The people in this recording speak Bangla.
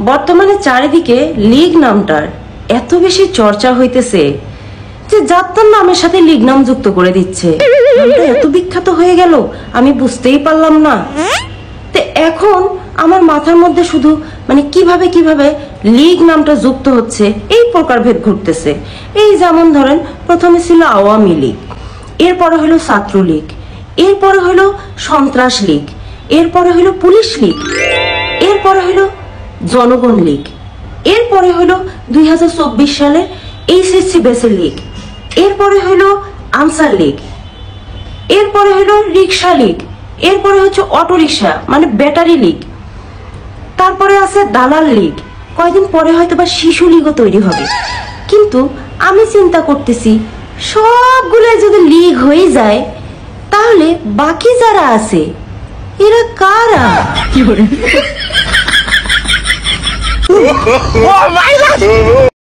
বর্তমানে চারিদিকে লীগ নামটার এত বেশি চর্চা হইতেছে যে যাত্রার নামের সাথে লীগ নাম যুক্ত করে দিচ্ছে। নামটা এত বিখ্যাত হয়ে গেল আমি বুঝতেই পারলাম না। তো এখন আমার মাথার মধ্যে শুধু কিভাবে কিভাবে লীগ নামটা যুক্ত হচ্ছে এই প্রকারভেদ ঘটতেছে। এই যেমন ধরেন প্রথমে ছিল আওয়ামী লীগ, এরপরে হলো ছাত্রলীগ, এরপরে হলো সন্ত্রাস লীগ, এরপরে হলো পুলিশ লীগ, এরপরে হলো জনগণ লীগ, এরপরে হলো 2024 সালে এইচএসসি বেসের লীগ, এরপরে হলো আনসার লীগ, এরপরে হলো রিক্সা লীগ, এরপরে হচ্ছে অটো রিক্সা ব্যাটারি লীগ, তারপরে আছে দালাল লীগ, কয়দিন পরে হয়তো বা শিশু লীগও তৈরি হবে। কিন্তু আমি চিন্তা করতেছি সবগুলো যদি লীগ হয়ে যায় তাহলে বাকি যারা আছে এরা কারা?